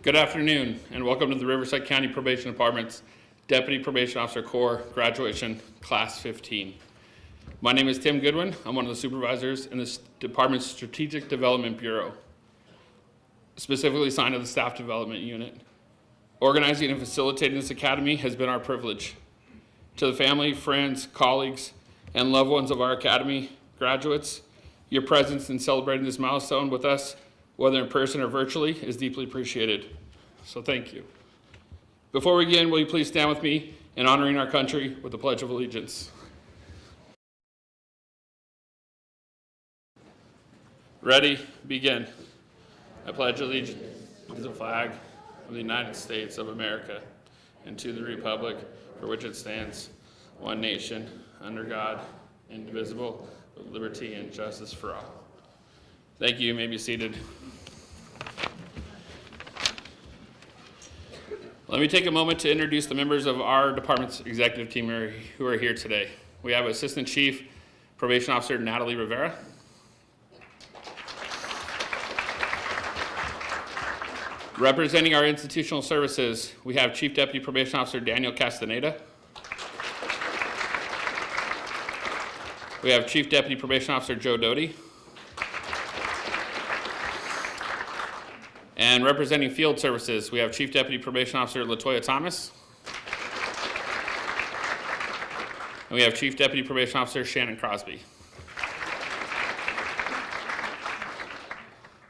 Good afternoon, and welcome to the Riverside County Probation Department's Deputy Probation Officer Corps Graduation Class 15. My name is Tim Goodwin. I'm one of the supervisors in this department's Strategic Development Bureau, specifically assigned to the Staff Development Unit. Organizing and facilitating this academy has been our privilege. To the family, friends, colleagues, and loved ones of our academy graduates, your presence in celebrating this milestone with us, whether in person or virtually, is deeply appreciated. So thank you. Before we begin, will you please stand with me in honoring our country with the Pledge of Allegiance. Ready, begin. I pledge allegiance to the flag of the United States of America and to the republic for which it stands, one nation, under God, indivisible, with liberty and justice for all. Thank you. You may be seated. Let me take a moment to introduce the members of our department's executive team who are here today. We have Assistant Chief Probation Officer Natalie Rivera. Representing our institutional services, we have Chief Deputy Probation Officer Daniel Castaneda. We have Chief Deputy Probation Officer Joe Doty. And representing field services, we have Chief Deputy Probation Officer LaToya Thomas. And we have Chief Deputy Probation Officer Shannon Crosby.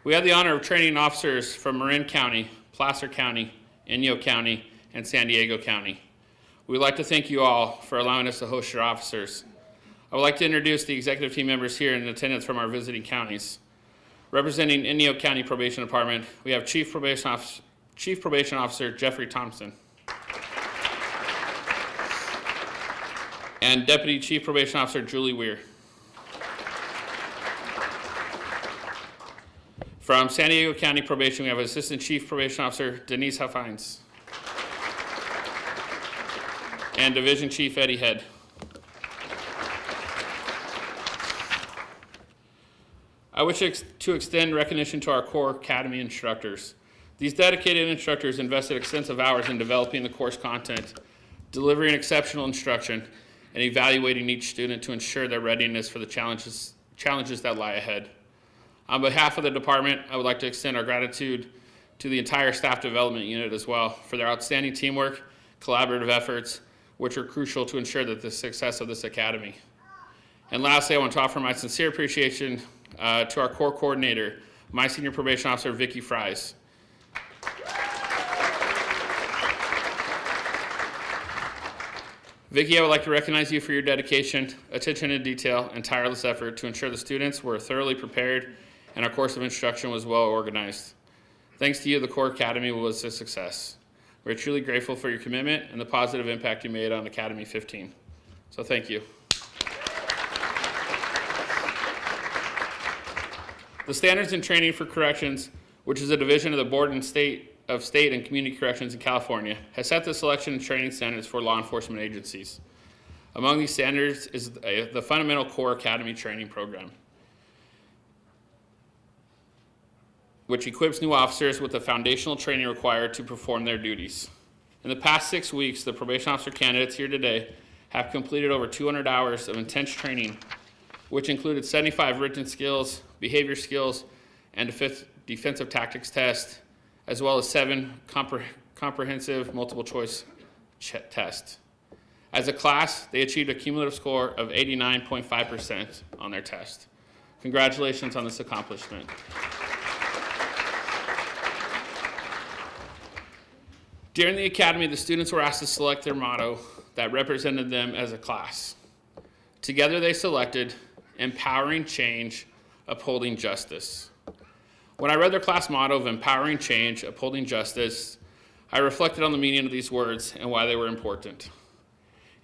We have the honor of training officers from Marin County, Placer County, Inyo County, and San Diego County. We'd like to thank you all for allowing us to host your officers. I would like to introduce the executive team members here in attendance from our visiting counties. Representing Inyo County Probation Department, we have Chief Probation Officer Jeffrey Thompson and Deputy Chief Probation Officer Julie Weir. From San Diego County Probation, we have Assistant Chief Probation Officer Denise Huffines and Division Chief Eddie Head. I wish to extend recognition to our Corps Academy instructors. These dedicated instructors invested extensive hours in developing the course content, delivering exceptional instruction, and evaluating each student to ensure their readiness for the challenges that lie ahead. On behalf of the department, I would like to extend our gratitude to the entire Staff Development Unit as well for their outstanding teamwork, collaborative efforts, which are crucial to ensure that the success of this academy. And lastly, I want to offer my sincere appreciation to our Corps Coordinator, my Senior Probation Officer, Vicki Fries. Vicki, I would like to recognize you for your dedication, attention to detail, and tireless effort to ensure the students were thoroughly prepared and our course of instruction was well organized. Thanks to you, the Corps Academy was a success. We're truly grateful for your commitment and the positive impact you made on Academy 15. So thank you. The Standards and Training for Corrections, which is a division of the Board of State and Community Corrections in California, has set the selection and training standards for law enforcement agencies. Among these standards is the Fundamental Corps Academy Training Program, which equips new officers with the foundational training required to perform their duties. In the past 6 weeks, the probation officer candidates here today have completed over 200 hours of intense training, which included 75 written skills, behavior skills, and a defensive tactics test, as well as 7 comprehensive multiple choice tests. As a class, they achieved a cumulative score of 89.5% on their test. Congratulations on this accomplishment. During the academy, the students were asked to select their motto that represented them as a class. Together they selected Empowering Change, Upholding Justice. When I read their class motto of Empowering Change, Upholding Justice, I reflected on the meaning of these words and why they were important.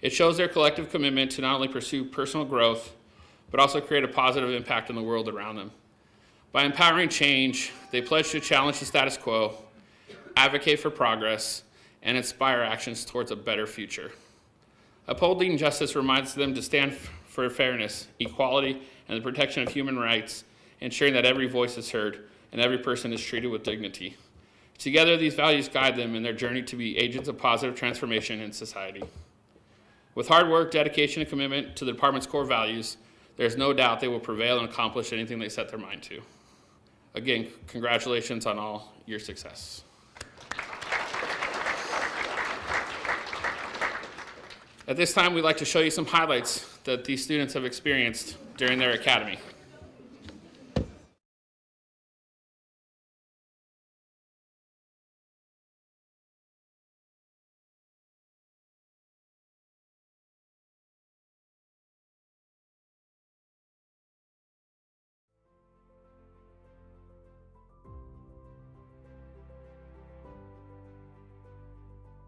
It shows their collective commitment to not only pursue personal growth, but also create a positive impact on the world around them. By empowering change, they pledge to challenge the status quo, advocate for progress, and inspire actions towards a better future. Upholding Justice reminds them to stand for fairness, equality, and the protection of human rights, ensuring that every voice is heard and every person is treated with dignity. Together, these values guide them in their journey to be agents of positive transformation in society. With hard work, dedication, and commitment to the department's core values, there's no doubt they will prevail and accomplish anything they set their mind to. Again, congratulations on all your success. At this time, we'd like to show you some highlights that these students have experienced during their academy.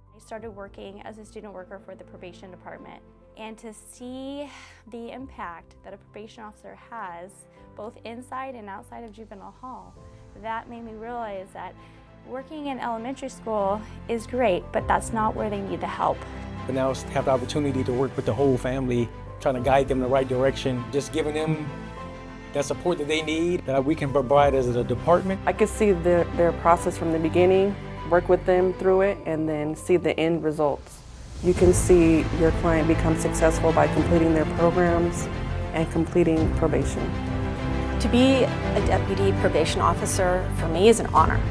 I started working as a student worker for the probation department, and to see the impact that a probation officer has both inside and outside of juvenile hall, that made me realize that working in elementary school is great, but that's not where they need the help. But now have the opportunity to work with the whole family, trying to guide them in the right direction, just giving them that support that they need, that we can provide as a department. I could see their process from the beginning, work with them through it, and then see the end results. You can see your client become successful by completing their programs and completing probation. To be a deputy probation officer for me is an honor.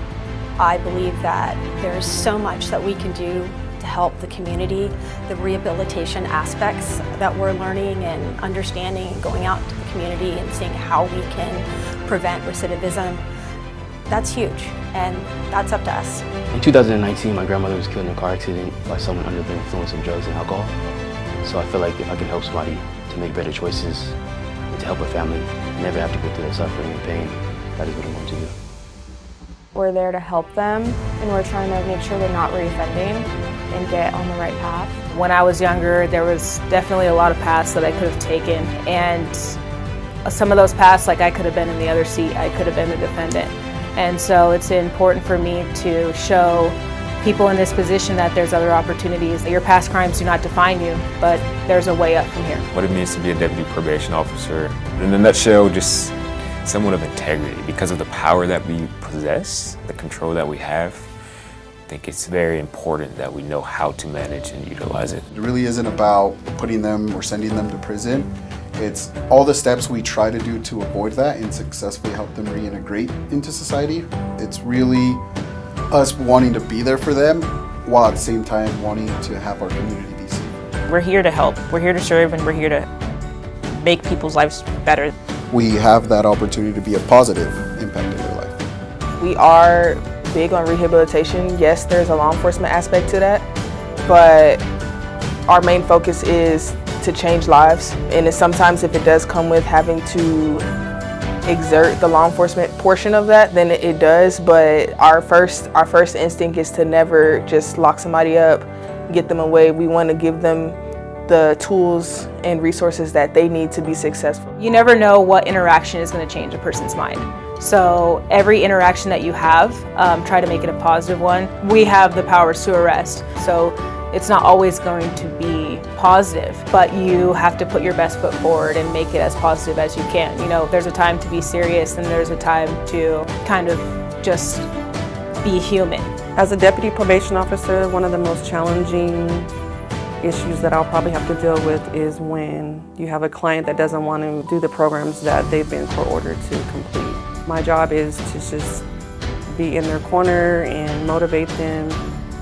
I believe that there's so much that we can do to help the community, the rehabilitation aspects that we're learning and understanding and going out to the community and seeing how we can prevent recidivism. That's huge, and that's up to us. In 2019, my grandmother was killed in a car accident by someone under the influence of drugs and alcohol. So I feel like if I can help somebody to make better choices and to help a family never have to go through that suffering and pain, that is what I'm going to do. We're there to help them, and we're trying to make sure they're not reoffending and get on the right path. When I was younger, there was definitely a lot of paths that I could have taken, and some of those paths, like I could have been in the other seat, I could have been the defendant. And so it's important for me to show people in this position that there's other opportunities. Your past crimes do not define you, but there's a way up from here. What it means to be a deputy probation officer, in a nutshell, just someone of integrity. Because of the power that we possess, the control that we have, I think it's very important that we know how to manage and utilize it. It really isn't about putting them or sending them to prison. It's all the steps we try to do to avoid that and successfully help them reintegrate into society. It's really us wanting to be there for them while at the same time wanting to have our community be safe. We're here to help, we're here to serve, and we're here to make people's lives better. We have that opportunity to be a positive impact in their life. We are big on rehabilitation. Yes, there's a law enforcement aspect to that, but our main focus is to change lives, and sometimes if it does come with having to exert the law enforcement portion of that, then it does, but our first instinct is to never just lock somebody up, get them away. We want to give them the tools and resources that they need to be successful. You never know what interaction is going to change a person's mind. So every interaction that you have, try to make it a positive one. We have the powers to arrest, so it's not always going to be positive, but you have to put your best foot forward and make it as positive as you can. You know, there's a time to be serious and there's a time to kind of just be human. As a deputy probation officer, one of the most challenging issues that I'll probably have to deal with is when you have a client that doesn't want to do the programs that they've been ordered to complete. My job is to just be in their corner and motivate them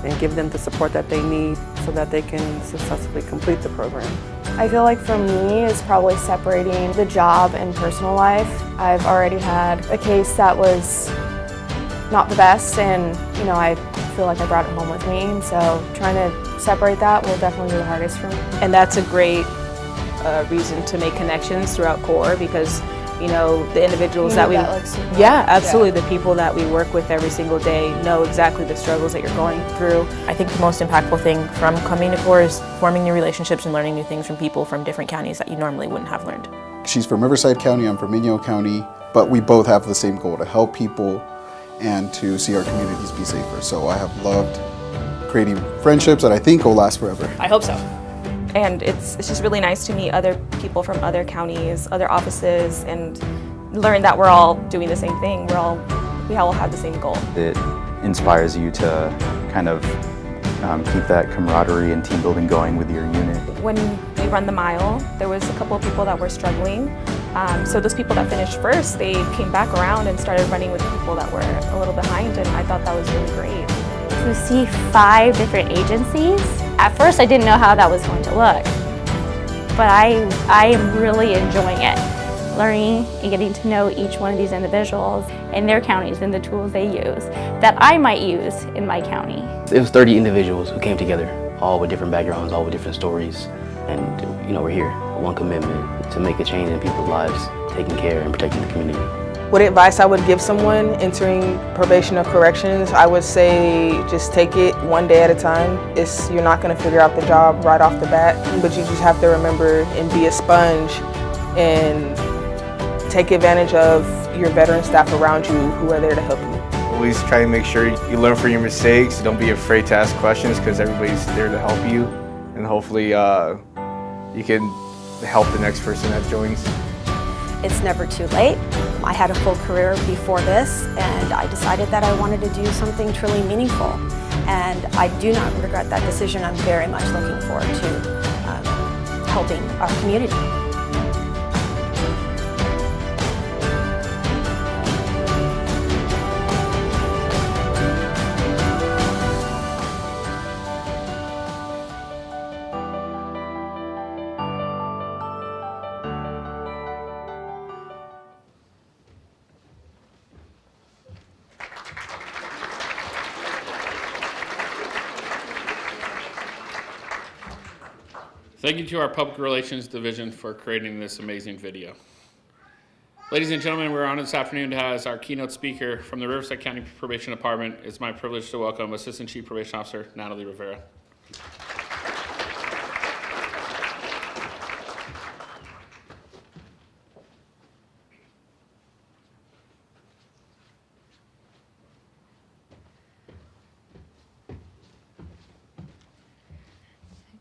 and give them the support that they need so that they can successfully complete the program. I feel like for me is probably separating the job and personal life. I've already had a case that was not the best, and I feel like I brought it home with me, and so trying to separate that will definitely be the hardest for me. And that's a great reason to make connections throughout CORE, because the individuals that we, yeah, absolutely, the people that we work with every single day know exactly the struggles that you're going through. I think the most impactful thing from coming to CORE is forming new relationships and learning new things from people from different counties that you normally wouldn't have learned. She's from Riverside County, I'm from Inyo County, but we both have the same goal, to help people and to see our communities be safer. So I have loved creating friendships that I think will last forever. I hope so. And it's just really nice to meet other people from other counties, other offices, and learn that we're all doing the same thing. We all have the same goal. It inspires you to kind of keep that camaraderie and team building going with your unit. When we run the mile, there was a couple of people that were struggling. So those people that finished first, they came back around and started running with the people that were a little behind, and I thought that was really great. To see 5 different agencies, at first I didn't know how that was going to look, but I am really enjoying it. Learning and getting to know each one of these individuals and their counties and the tools they use that I might use in my county. It was 30 individuals who came together, all with different backgrounds, all with different stories. And we're here, one commitment to make a change in people's lives, taking care and protecting the community. What advice I would give someone entering probation or corrections, I would say just take it one day at a time. You're not going to figure out the job right off the bat, but you just have to remember and be a sponge and take advantage of your veteran staff around you who are there to help you. Always try to make sure you learn from your mistakes. Don't be afraid to ask questions because everybody's there to help you. And hopefully you can help the next person that joins. It's never too late. I had a full career before this, and I decided that I wanted to do something truly meaningful. And I do not regret that decision. I'm very much looking forward to helping our community. Thank you to our Public Relations Division for creating this amazing video. Ladies and gentlemen, we're on this afternoon as our keynote speaker from the Riverside County Probation Department. It's my privilege to welcome Assistant Chief Probation Officer Natalie Rivera.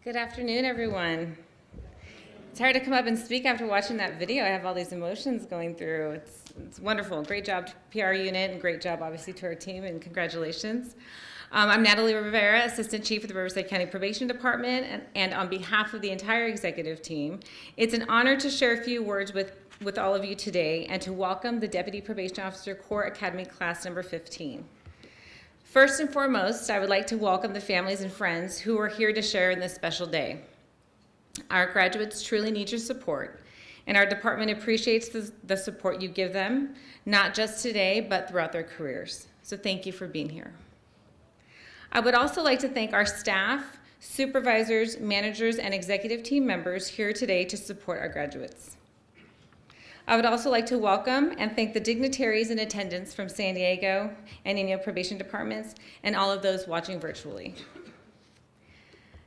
Good afternoon, everyone. It's hard to come up and speak after watching that video. I have all these emotions going through. It's wonderful. Great job to PR unit, and great job, obviously, to our team, and congratulations. I'm Natalie Rivera, Assistant Chief of the Riverside County Probation Department, and on behalf of the entire executive team, it's an honor to share a few words with all of you today and to welcome the Deputy Probation Officer Academy class number 15. First and foremost, I would like to welcome the families and friends who are here to share in this special day. Our graduates truly need your support, and our department appreciates the support you give them, not just today, but throughout their careers. So thank you for being here. I would also like to thank our staff, supervisors, managers, and executive team members here today to support our graduates. I would also like to welcome and thank the dignitaries in attendance from San Diego and Inyo probation departments and all of those watching virtually.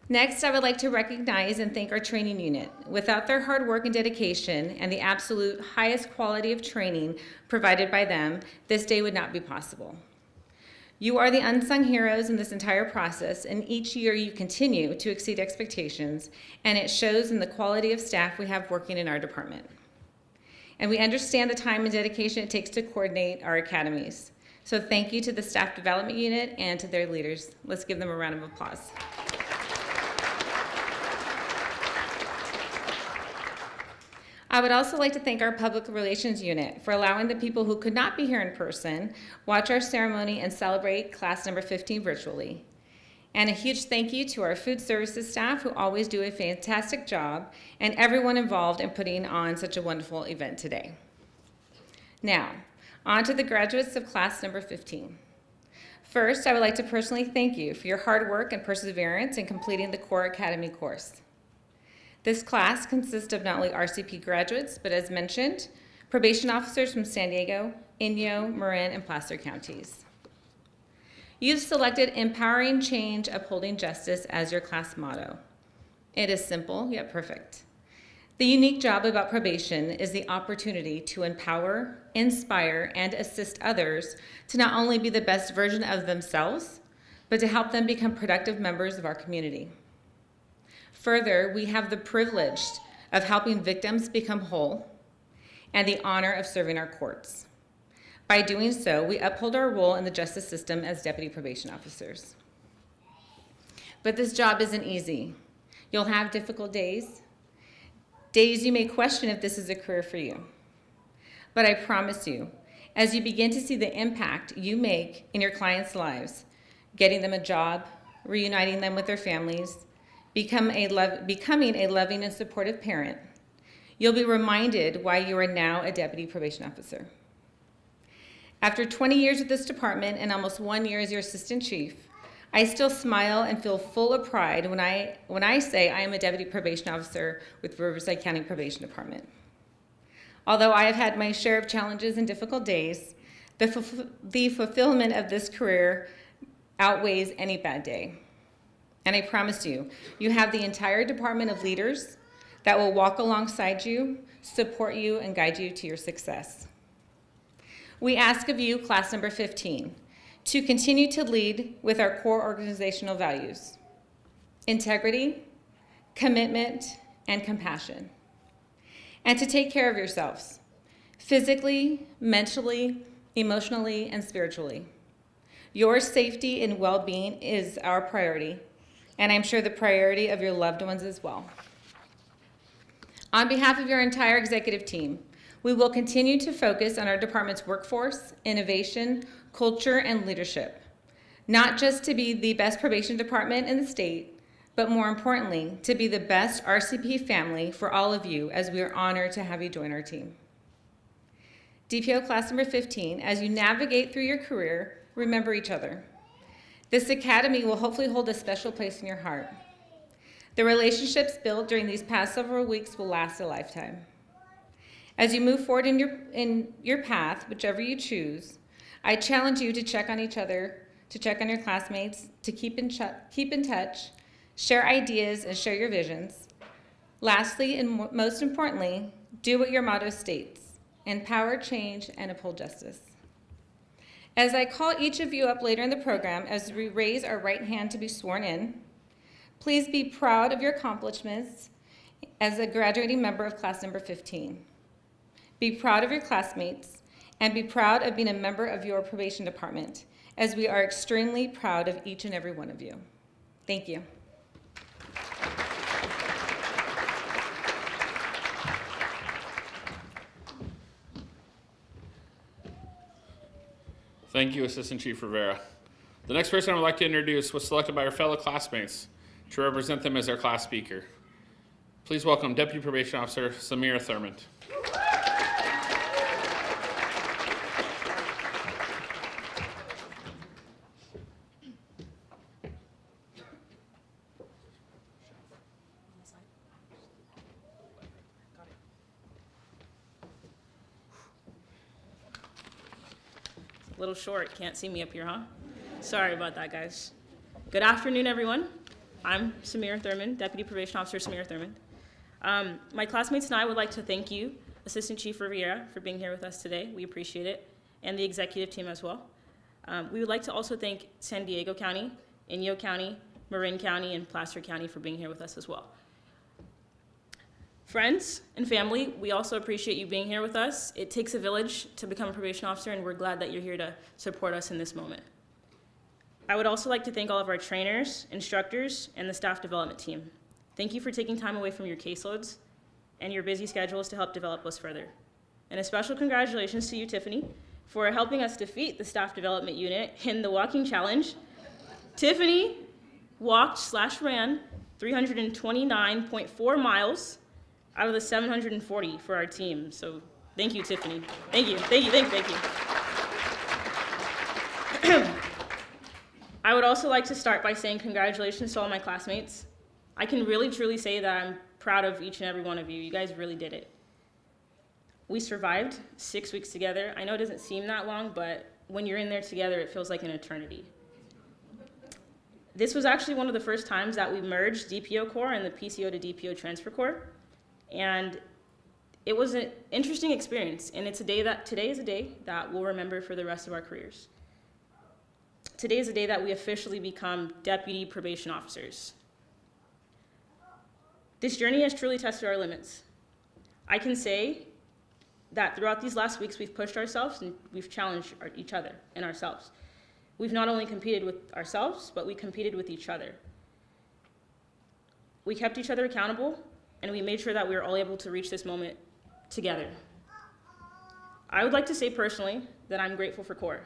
Next, I would like to recognize and thank our training unit. Without their hard work and dedication and the absolute highest quality of training provided by them, this day would not be possible. You are the unsung heroes in this entire process, and each year you continue to exceed expectations, and it shows in the quality of staff we have working in our department. And we understand the time and dedication it takes to coordinate our academies. So thank you to the Staff Development Unit and to their leaders. Let's give them a round of applause. I would also like to thank our Public Relations Unit for allowing the people who could not be here in person watch our ceremony and celebrate class number 15 virtually. And a huge thank you to our food services staff who always do a fantastic job, and everyone involved in putting on such a wonderful event today. Now, on to the graduates of class number 15. First, I would like to personally thank you for your hard work and perseverance in completing the Core Academy course. This class consists of not only RCP graduates, but as mentioned, probation officers from San Diego, Inyo, Marin, and Placer Counties. You've selected Empowering Change, Upholding Justice as your class motto. It is simple, yet perfect. The unique job about probation is the opportunity to empower, inspire, and assist others to not only be the best version of themselves, but to help them become productive members of our community. Further, we have the privilege of helping victims become whole and the honor of serving our courts. By doing so, we uphold our role in the justice system as deputy probation officers. But this job isn't easy. You'll have difficult days, days you may question if this is a career for you. But I promise you, as you begin to see the impact you make in your clients' lives, getting them a job, reuniting them with their families, becoming a loving and supportive parent, you'll be reminded why you are now a deputy probation officer. After 20 years with this department and almost 1 year as your assistant chief, I still smile and feel full of pride when I say I am a deputy probation officer with Riverside County Probation Department. Although I have had my share of challenges and difficult days, the fulfillment of this career outweighs any bad day. And I promise you, you have the entire department of leaders that will walk alongside you, support you, and guide you to your success. We ask of you, class number 15, to continue to lead with our core organizational values: integrity, commitment, and compassion. And to take care of yourselves, physically, mentally, emotionally, and spiritually. Your safety and well-being is our priority, and I'm sure the priority of your loved ones as well. On behalf of your entire executive team, we will continue to focus on our department's workforce, innovation, culture, and leadership, not just to be the best probation department in the state, but more importantly, to be the best RCP family for all of you, as we are honored to have you join our team. DPO class number 15, as you navigate through your career, remember each other. This academy will hopefully hold a special place in your heart. The relationships built during these past several weeks will last a lifetime. As you move forward in your path, whichever you choose, I challenge you to check on each other, to check on your classmates, to keep in touch, share ideas, and share your visions. Lastly, and most importantly, do what your motto states: empower change and uphold justice. As I call each of you up later in the program, as we raise our right hand to be sworn in, please be proud of your accomplishments as a graduating member of class number 15. Be proud of your classmates, and be proud of being a member of your probation department, as we are extremely proud of each and every one of you. Thank you. Thank you, Assistant Chief Rivera. The next person I would like to introduce was selected by our fellow classmates to represent them as our class speaker. Please welcome Deputy Probation Officer Samira Thurmond. A little short, can't see me up here, huh? Sorry about that, guys. Good afternoon, everyone. I'm Samira Thurmond, Deputy Probation Officer Samira Thurmond. My classmates and I would like to thank you, Assistant Chief Rivera, for being here with us today. We appreciate it, and the executive team as well. We would like to also thank San Diego County, Inyo County, Marin County, and Placer County for being here with us as well. Friends and family, we also appreciate you being here with us. It takes a village to become a probation officer, and we're glad that you're here to support us in this moment. I would also like to thank all of our trainers, instructors, and the staff development team. Thank you for taking time away from your caseloads and your busy schedules to help develop us further. And a special congratulations to you, Tiffany, for helping us defeat the staff development unit in the walking challenge. Tiffany walked/ran 329.4 miles out of the 740 for our team. So thank you, Tiffany. Thank you. I would also like to start by saying congratulations to all my classmates. I can really, truly say that I'm proud of each and every one of you. You guys really did it. We survived 6 weeks together. I know it doesn't seem that long, but when you're in there together, it feels like an eternity. This was actually one of the first times that we merged DPO Corps and the PCO to DPO Transfer Corps. And it was an interesting experience, and today is a day that we'll remember for the rest of our careers. Today is a day that we officially become deputy probation officers. This journey has truly tested our limits. I can say that throughout these last weeks, we've pushed ourselves and we've challenged each other and ourselves. We've not only competed with ourselves, but we competed with each other. We kept each other accountable, and we made sure that we were all able to reach this moment together. I would like to say personally that I'm grateful for CORE.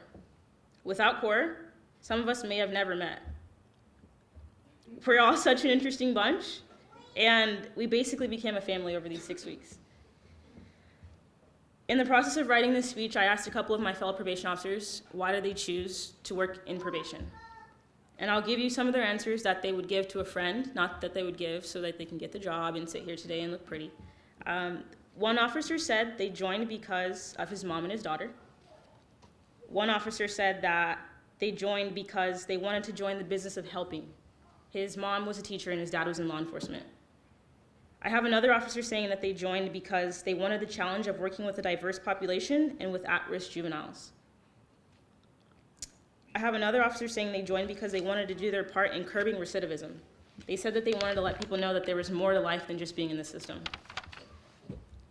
Without CORE, some of us may have never met. We're all such an interesting bunch, and we basically became a family over these 6 weeks. In the process of writing this speech, I asked a couple of my fellow probation officers, why did they choose to work in probation? And I'll give you some of their answers that they would give to a friend, not that they would give so that they can get the job and sit here today and look pretty. One officer said they joined because of his mom and his daughter. One officer said that they joined because they wanted to join the business of helping. His mom was a teacher and his dad was in law enforcement. I have another officer saying that they joined because they wanted the challenge of working with a diverse population and with at-risk juveniles. I have another officer saying they joined because they wanted to do their part in curbing recidivism. They said that they wanted to let people know that there was more to life than just being in the system.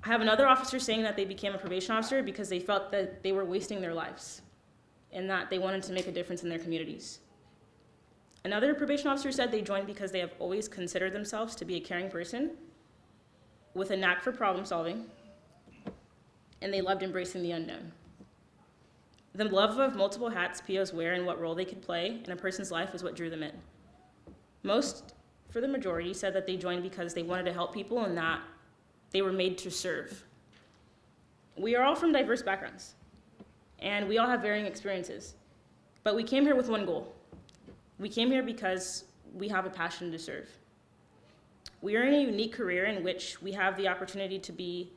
I have another officer saying that they became a probation officer because they felt that they were wasting their lives and that they wanted to make a difference in their communities. Another probation officer said they joined because they have always considered themselves to be a caring person with a knack for problem solving, and they loved embracing the unknown. The love of multiple hats POs wear and what role they could play in a person's life is what drew them in. Most, for the majority, said that they joined because they wanted to help people and that they were made to serve. We are all from diverse backgrounds, and we all have varying experiences, but we came here with one goal. We came here because we have a passion to serve. We are in a unique career in which we have the opportunity to be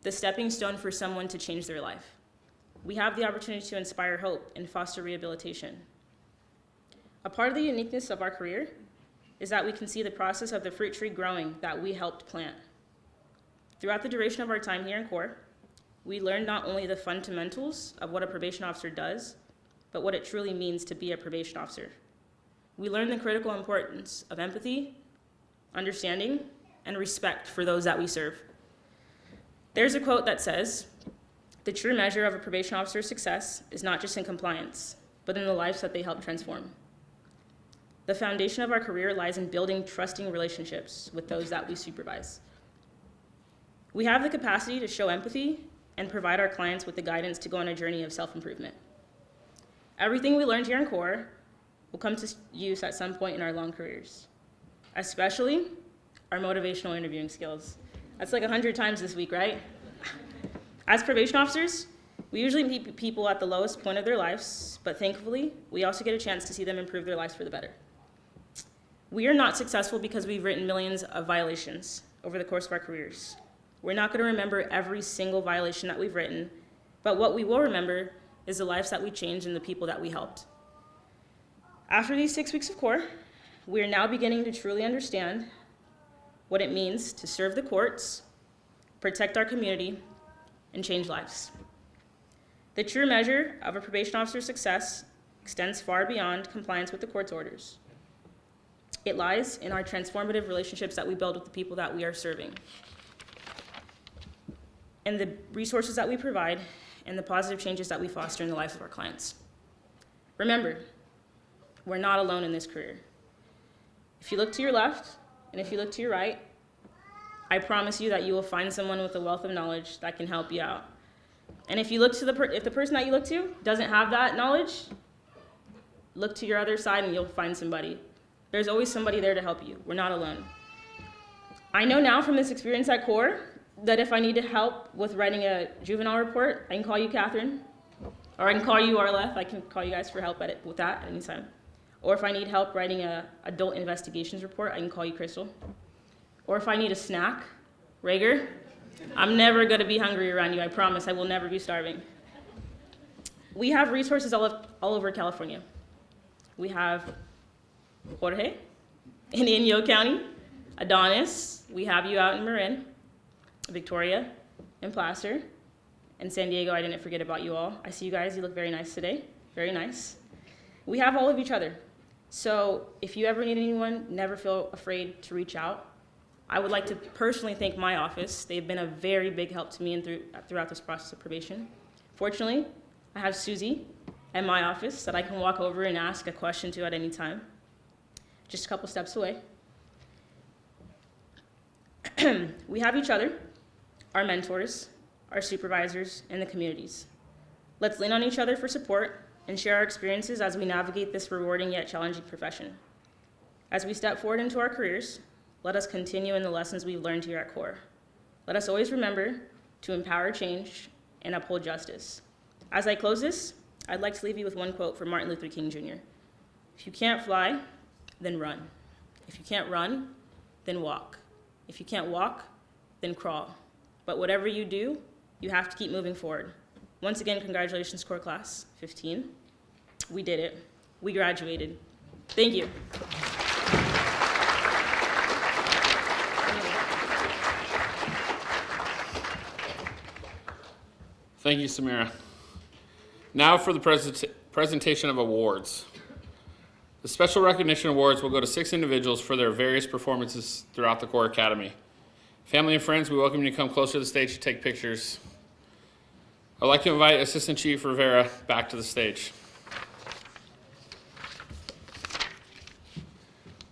the stepping stone for someone to change their life. We have the opportunity to inspire hope and foster rehabilitation. A part of the uniqueness of our career is that we can see the process of the fruit tree growing that we helped plant. Throughout the duration of our time here in CORE, we learned not only the fundamentals of what a probation officer does, but what it truly means to be a probation officer. We learned the critical importance of empathy, understanding, and respect for those that we serve. There's a quote that says, "The true measure of a probation officer's success is not just in compliance, but in the lives that they help transform." The foundation of our career lies in building trusting relationships with those that we supervise. We have the capacity to show empathy and provide our clients with the guidance to go on a journey of self-improvement. Everything we learned here in CORE will come to use at some point in our long careers, especially our motivational interviewing skills. That's like 100 times this week, right? As probation officers, we usually meet people at the lowest point of their lives, but thankfully, we also get a chance to see them improve their lives for the better. We are not successful because we've written millions of violations over the course of our careers. We're not going to remember every single violation that we've written, but what we will remember is the lives that we changed and the people that we helped. After these 6 weeks of CORE, we are now beginning to truly understand what it means to serve the courts, protect our community, and change lives. The true measure of a probation officer's success extends far beyond compliance with the court's orders. It lies in our transformative relationships that we build with the people that we are serving, and the resources that we provide, and the positive changes that we foster in the lives of our clients. Remember, we're not alone in this career. If you look to your left, and if you look to your right, I promise you that you will find someone with a wealth of knowledge that can help you out. And if you look to if the person that you look to doesn't have that knowledge, look to your other side and you'll find somebody. There's always somebody there to help you. We're not alone. I know now from this experience at CORE that if I need help with writing a juvenile report, I can call you, Catherine, or I can call you, Arleth. I can call you guys for help with that at any time. Or if I need help writing an adult investigations report, I can call you, Crystal. Or if I need a snack, Rager, I'm never going to be hungry around you. I promise I will never be starving. We have resources all over California. We have Jorge in Inyo County, Adonis, we have you out in Marin, Victoria, and Placer, and San Diego. I didn't forget about you all. I see you guys. You look very nice today. Very nice. We have all of each other. So if you ever need anyone, never feel afraid to reach out. I would like to personally thank my office. They've been a very big help to me and throughout this process of probation. Fortunately, I have Susie at my office that I can walk over and ask a question to at any time, just a couple steps away. We have each other, our mentors, our supervisors, and the communities. Let's lean on each other for support and share our experiences as we navigate this rewarding yet challenging profession. As we step forward into our careers, let us continue in the lessons we've learned here at CORE. Let us always remember to empower change and uphold justice. As I close this, I'd like to leave you with one quote from Martin Luther King Jr. If you can't fly, then run. If you can't run, then walk. If you can't walk, then crawl. But whatever you do, you have to keep moving forward. Once again, congratulations, CORE Class 15. We did it. We graduated. Thank you. Thank you, Samira. Now for the presentation of awards. The Special Recognition Awards will go to 6 individuals for their various performances throughout the CORE Academy. Family and friends, we welcome you to come closer to the stage to take pictures. I'd like to invite Assistant Chief Rivera back to the stage.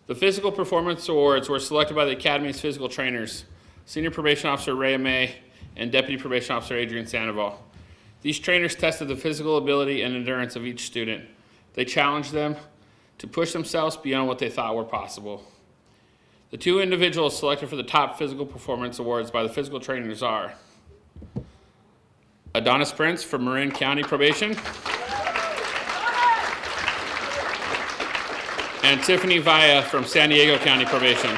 The Physical Performance Awards were selected by the Academy's physical trainers, Senior Probation Officer Rhea May and Deputy Probation Officer Adrian Sandoval. These trainers tested the physical ability and endurance of each student. They challenged them to push themselves beyond what they thought were possible. The 2 individuals selected for the top physical performance awards by the physical trainers are Adonis Prince from Marin County Probation and Tiffany Villa from San Diego County Probation.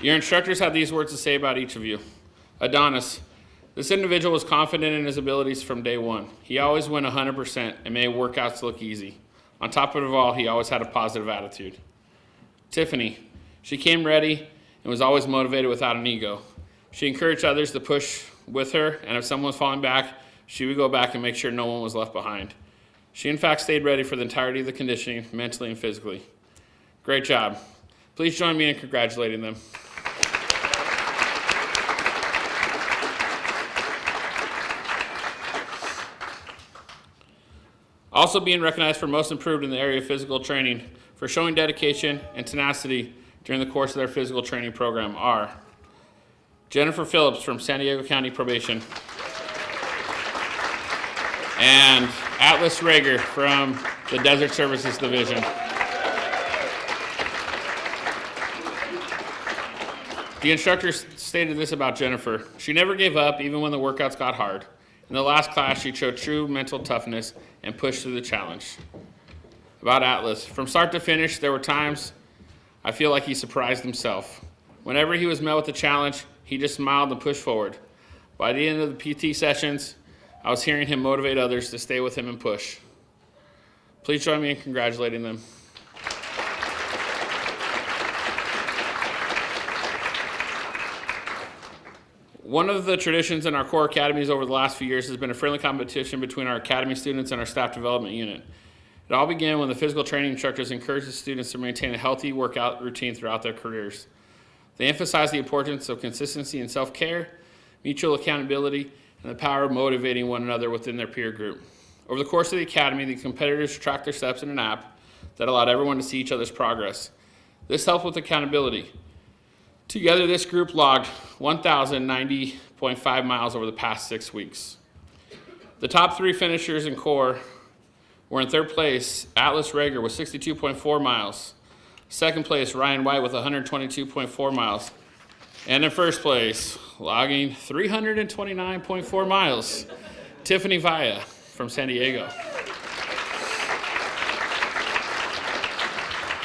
Your instructors have these words to say about each of you. Adonis, this individual was confident in his abilities from day one. He always went 100% and made workouts look easy. On top of it all, he always had a positive attitude. Tiffany, she came ready and was always motivated without an ego. She encouraged others to push with her, and if someone was falling back, she would go back and make sure no one was left behind. She in fact stayed ready for the entirety of the conditioning, mentally and physically. Great job. Please join me in congratulating them. Also being recognized for most improved in the area of physical training for showing dedication and tenacity during the course of their physical training program are Jennifer Phillips from San Diego County Probation and Atlas Rager from the Desert Services Division. The instructors stated this about Jennifer. She never gave up even when the workouts got hard. In the last class, she showed true mental toughness and pushed through the challenge. About Atlas, from start to finish, there were times I feel like he surprised himself. Whenever he was met with a challenge, he just smiled and pushed forward. By the end of the PT sessions, I was hearing him motivate others to stay with him and push. Please join me in congratulating them. One of the traditions in our CORE academies over the last few years has been a friendly competition between our academy students and our staff development unit. It all began when the physical training instructors encouraged the students to maintain a healthy workout routine throughout their careers. They emphasized the importance of consistency and self-care, mutual accountability, and the power of motivating one another within their peer group. Over the course of the academy, the competitors tracked their steps in an app that allowed everyone to see each other's progress. This helped with accountability. Together, this group logged 1,090.5 miles over the past 6 weeks. The top 3 finishers in CORE were in third place, Atlas Rager with 62.4 miles. Second place, Ryan White with 122.4 miles. And in first place, logging 329.4 miles, Tiffany Villa from San Diego.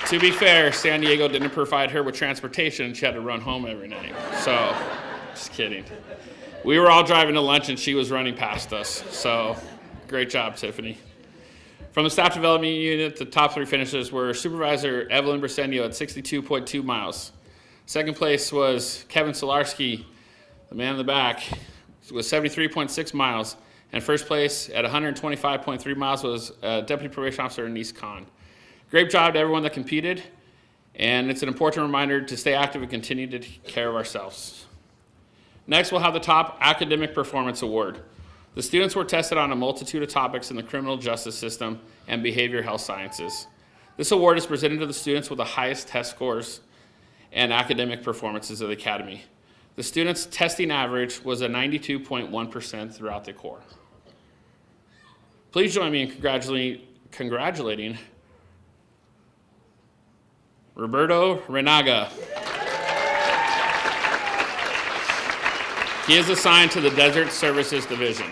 To be fair, San Diego didn't provide her with transportation. She had to run home every night. So, just kidding. We were all driving to lunch and she was running past us. So, great job, Tiffany. From the staff development unit, the top 3 finishers were Supervisor Evelyn Brisenio at 62.2 miles. Second place was Kevin Solarski, the man in the back, with 73.6 miles. And first place at 125.3 miles was Deputy Probation Officer Anise Khan. Great job to everyone that competed, and it's an important reminder to stay active and continue to take care of ourselves. Next, we'll have the Top Academic Performance Award. The students were tested on a multitude of topics in the criminal justice system and behavioral health sciences. This award is presented to the students with the highest test scores and academic performances of the Academy. The students' testing average was a 92.1% throughout the core. Please join me in congratulating Roberto Renaga. He is assigned to the Desert Services Division.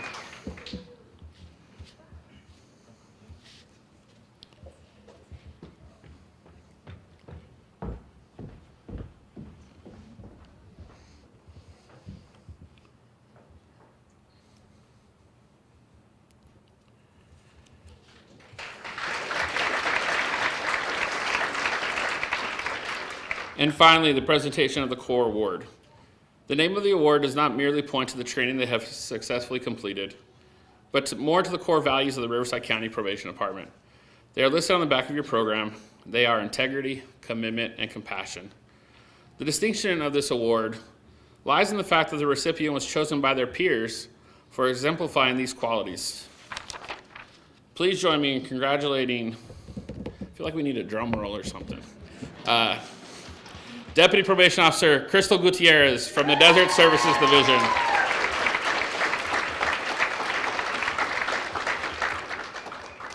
And finally, the presentation of the core award. The name of the award does not merely point to the training they have successfully completed, but more to the core values of the Riverside County Probation Department. They are listed on the back of your program. They are integrity, commitment, and compassion. The distinction of this award lies in the fact that the recipient was chosen by their peers for exemplifying these qualities. Please join me in congratulating, I feel like we need a drum roll or something. Deputy Probation Officer Crystal Gutierrez from the Desert Services Division.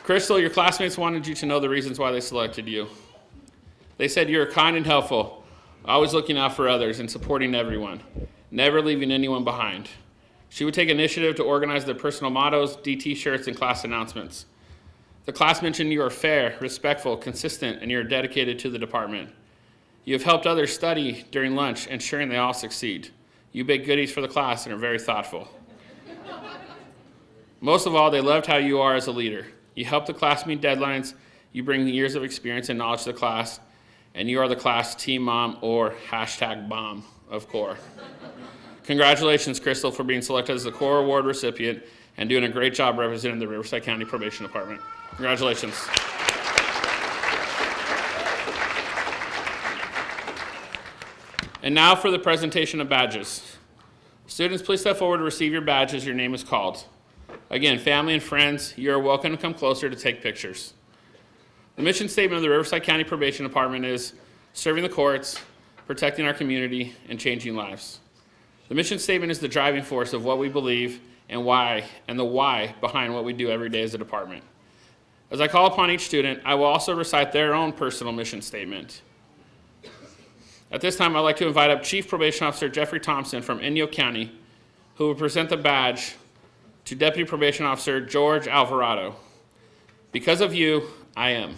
Crystal, your classmates wanted you to know the reasons why they selected you. They said you're kind and helpful, always looking out for others and supporting everyone, never leaving anyone behind. She would take initiative to organize their personal mottos, DT shirts, and class announcements. The class mentioned you are fair, respectful, consistent, and you're dedicated to the department. You have helped others study during lunch, ensuring they all succeed. You bake goodies for the class and are very thoughtful. Most of all, they loved how you are as a leader. You help the class meet deadlines, you bring years of experience and knowledge to the class, and you are the class team mom or #bomb of core. Congratulations, Crystal, for being selected as the core award recipient and doing a great job representing the Riverside County Probation Department. Congratulations. And now for the presentation of badges. Students, please step forward to receive your badge as your name is called. Again, family and friends, you are welcome to come closer to take pictures. The mission statement of the Riverside County Probation Department is serving the courts, protecting our community, and changing lives. The mission statement is the driving force of what we believe and why, and the why behind what we do every day as a department. As I call upon each student, I will also recite their own personal mission statement. At this time, I'd like to invite up Chief Probation Officer Jeffrey Thompson from Inyo County, who will present the badge to Deputy Probation Officer George Alvarado. Because of you, I am.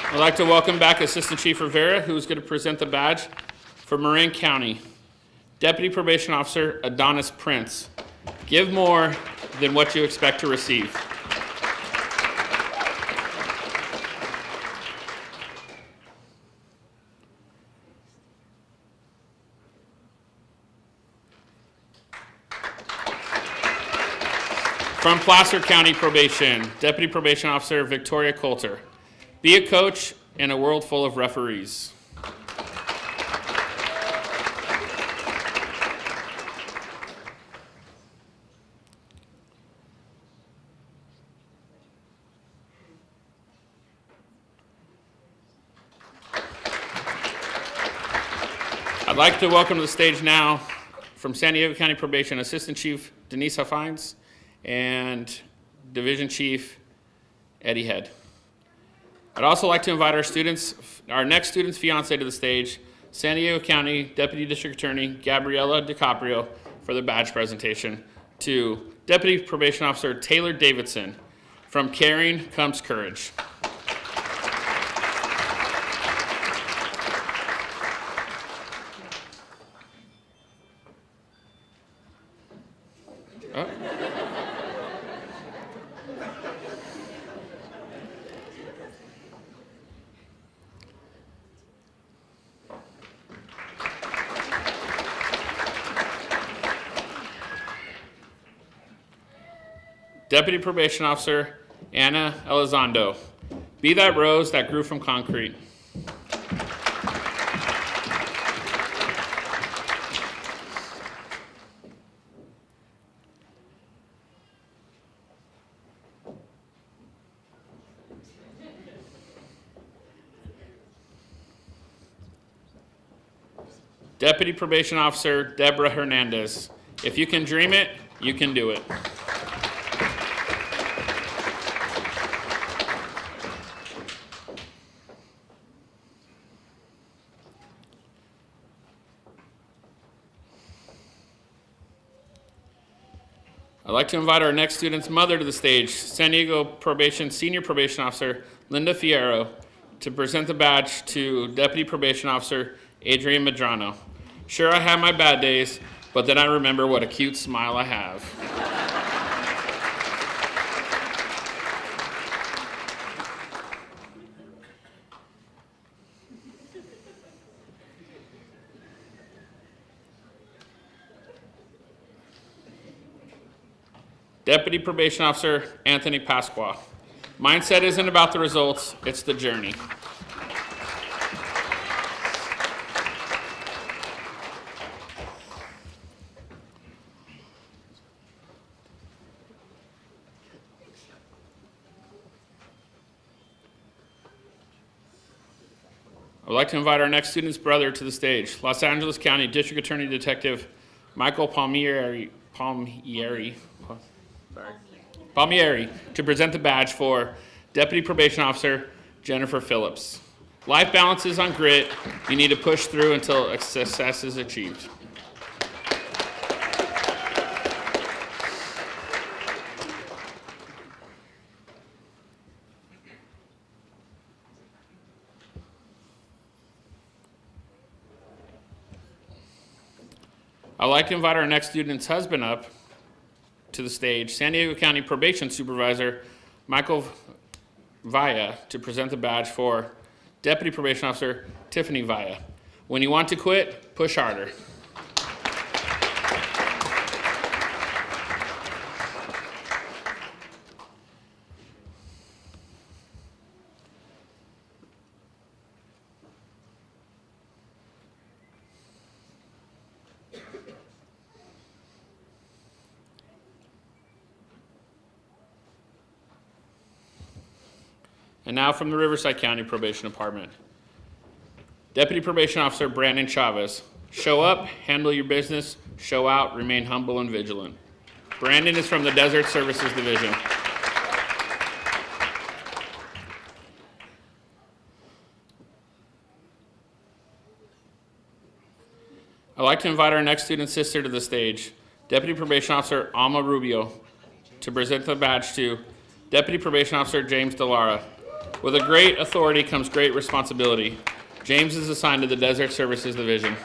I'd like to welcome back Assistant Chief Rivera, who's going to present the badge for Marin County. Deputy Probation Officer Adonis Prince. Give more than what you expect to receive. From Placer County Probation, Deputy Probation Officer Victoria Coulter. Be a coach in a world full of referees. I'd like to welcome to the stage now from San Diego County Probation, Assistant Chief Denise Huffines and Division Chief Eddie Head. I'd also like to invite our next student's fiance to the stage, San Diego County Deputy District Attorney Gabriela DiCaprio, for the badge presentation, to Deputy Probation Officer Taylor Davidson. From caring comes courage. Deputy Probation Officer Anna Elizondo. Be that rose that grew from concrete. Deputy Probation Officer Deborah Hernandez. If you can dream it, you can do it. I'd like to invite our next student's mother to the stage, San Diego Probation Senior Probation Officer Linda Fierro, to present the badge to Deputy Probation Officer Adrian Medrano. Sure, I have my bad days, but then I remember what a cute smile I have. Deputy Probation Officer Anthony Pasqua. Mindset isn't about the results, it's the journey. I would like to invite our next student's brother to the stage, Los Angeles County District Attorney Detective Michael Palmieri, to present the badge for Deputy Probation Officer Jennifer Phillips. Life balances on grit. You need to push through until success is achieved. I'd like to invite our next student's husband up to the stage, San Diego County Probation Supervisor Michael Villa, to present the badge for Deputy Probation Officer Tiffany Villa. When you want to quit, push harder. And now from the Riverside County Probation Department. Deputy Probation Officer Brandon Chavez. Show up, handle your business, show out, remain humble and vigilant. Brandon is from the Desert Services Division. I'd like to invite our next student's sister to the stage, Deputy Probation Officer Alma Rubio, to present the badge to Deputy Probation Officer James Delara. With a great authority comes great responsibility. James is assigned to the Desert Services Division.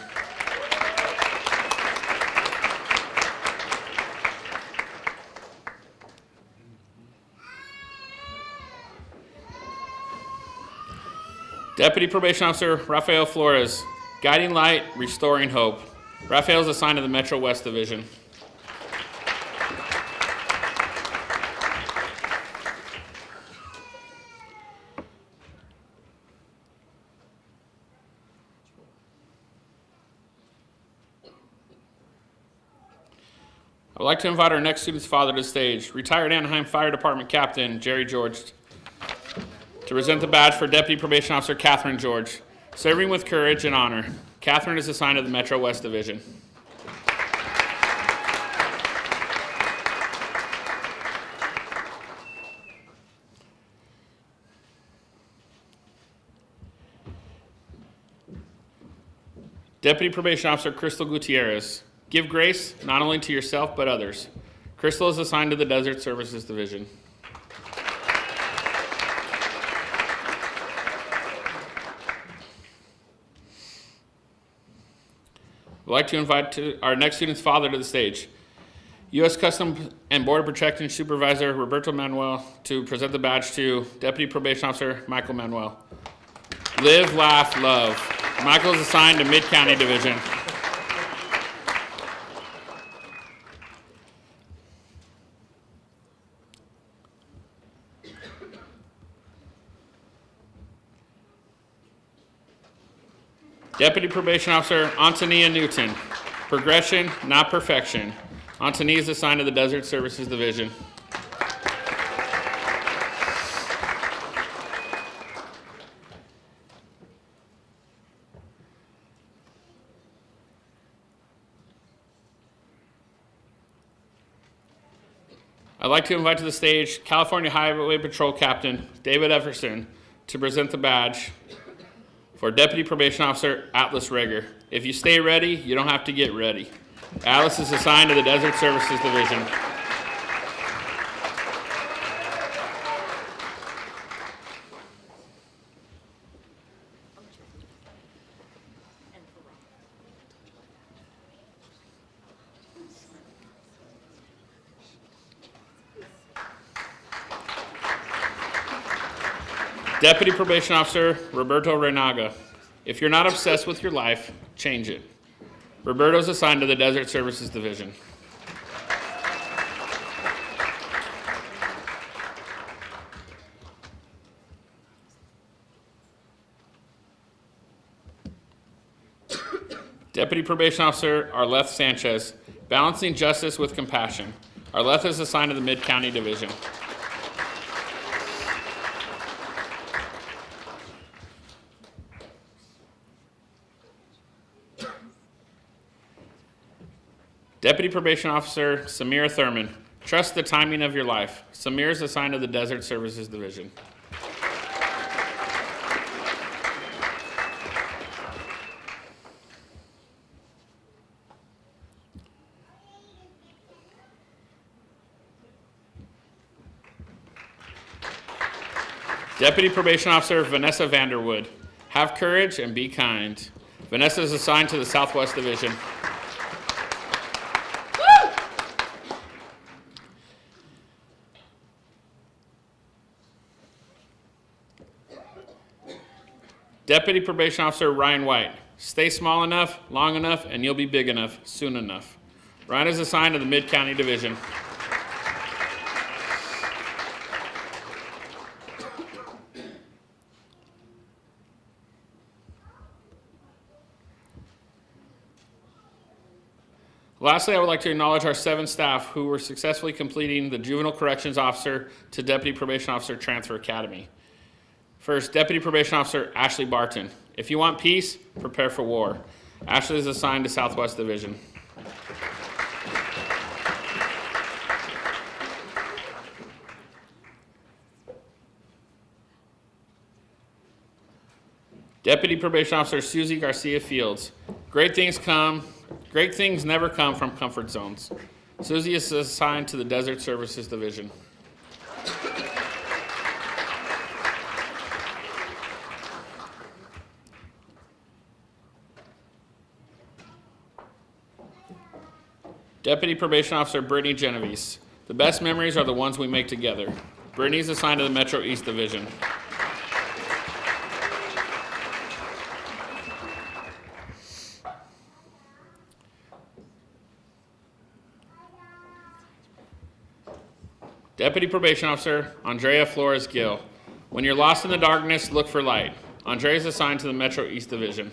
Deputy Probation Officer Rafael Flores, guiding light, restoring hope. Rafael is assigned to the Metro West Division. I'd like to invite our next student's father to the stage, retired Anaheim Fire Department Captain Jerry George, to present the badge for Deputy Probation Officer Catherine George, serving with courage and honor. Catherine is assigned to the Metro West Division. Deputy Probation Officer Crystal Gutierrez. Give grace not only to yourself but others. Crystal is assigned to the Desert Services Division. I'd like to invite our next student's father to the stage, U.S. Customs and Border Protection Supervisor Roberto Manuel, to present the badge to Deputy Probation Officer Michael Manuel. Live, laugh, love. Michael is assigned to Mid-County Division. Deputy Probation Officer Antonia Newton. Progression, not perfection. Antonia is assigned to the Desert Services Division. I'd like to invite to the stage California Highway Patrol Captain David Everson to present the badge for Deputy Probation Officer Atlas Rager. If you stay ready, you don't have to get ready. Atlas is assigned to the Desert Services Division. Deputy Probation Officer Roberto Renaga. If you're not obsessed with your life, change it. Roberto's assigned to the Desert Services Division. Deputy Probation Officer Arleth Sanchez. Balancing justice with compassion. Arleth is assigned to the Mid-County Division. Deputy Probation Officer Samir Thurman. Trust the timing of your life. Samir is assigned to the Desert Services Division. Deputy Probation Officer Vanessa Vanderwood. Have courage and be kind. Vanessa is assigned to the Southwest Division. Deputy Probation Officer Ryan White. Stay small enough, long enough, and you'll be big enough, soon enough. Ryan is assigned to the Mid-County Division. Lastly, I would like to acknowledge our 7 staff who were successfully completing the Juvenile Corrections Officer to Deputy Probation Officer Transfer Academy. First, Deputy Probation Officer Ashley Barton. If you want peace, prepare for war. Ashley is assigned to Southwest Division. Deputy Probation Officer Susie Garcia Fields. Great things never come from comfort zones. Susie is assigned to the Desert Services Division. Deputy Probation Officer Brittany Genovese. The best memories are the ones we make together. Brittany is assigned to the Metro East Division. Deputy Probation Officer Andrea Flores Gill. When you're lost in the darkness, look for light. Andrea is assigned to the Metro East Division.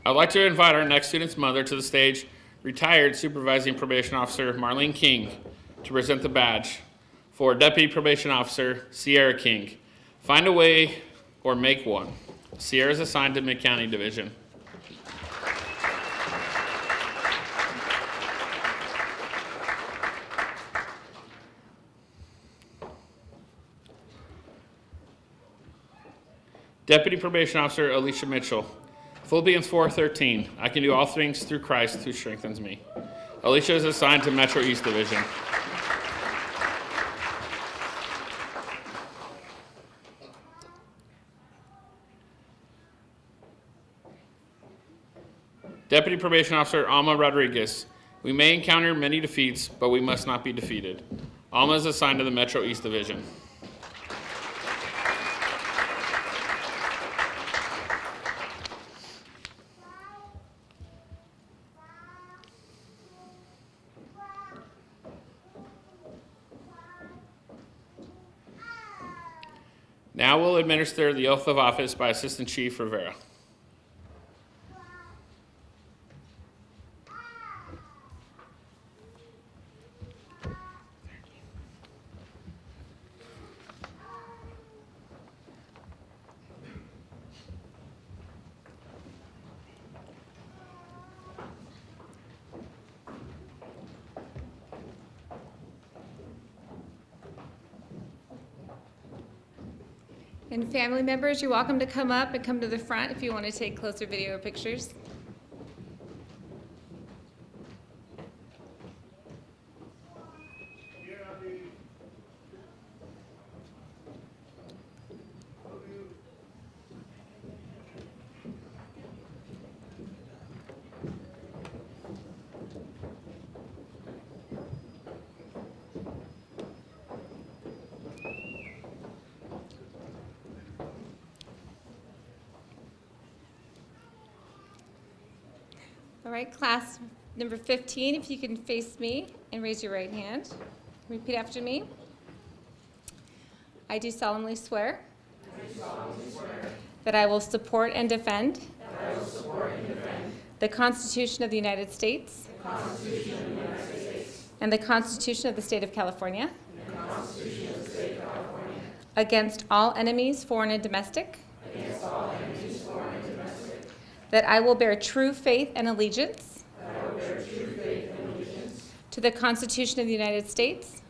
I'd like to invite our next student's mother to the stage, retired Supervising Probation Officer Marlene King, to present the badge for Deputy Probation Officer Sierra King. Find a way or make one. Sierra is assigned to Mid-County Division. Deputy Probation Officer Alicia Mitchell. Philippians 4:13. I can do all things through Christ who strengthens me. Alicia is assigned to Metro East Division. Deputy Probation Officer Alma Rodriguez. We may encounter many defeats, but we must not be defeated. Alma is assigned to the Metro East Division. Now we'll administer the oath of office by Assistant Chief Rivera. And family members, you're welcome to come up and come to the front if you want to take closer video or pictures. All right, class number 15, if you can face me and raise your right hand. Repeat after me. I do solemnly swear that I will support and defend the Constitution of the United States and the Constitution of the State of California against all enemies, foreign and domestic, that I will bear true faith and allegiance to the Constitution of the United States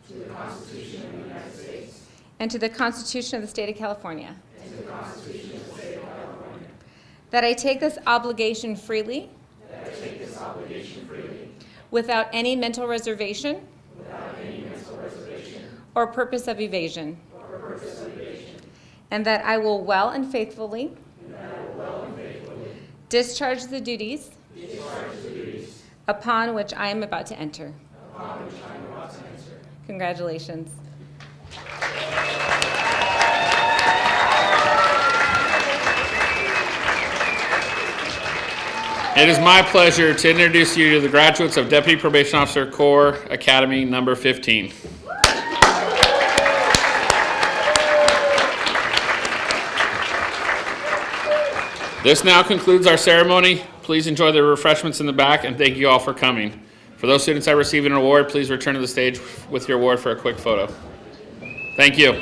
and to the Constitution of the State of California, that I take this obligation freely without any mental reservation or purpose of evasion, and that I will well and faithfully discharge the duties upon which I am about to enter. Congratulations. It is my pleasure to introduce you to the graduates of Deputy Probation Officer Corps Academy number 15. This now concludes our ceremony. Please enjoy the refreshments in the back, and thank you all for coming. For those students that receive an award, please return to the stage with your award for a quick photo. Thank you.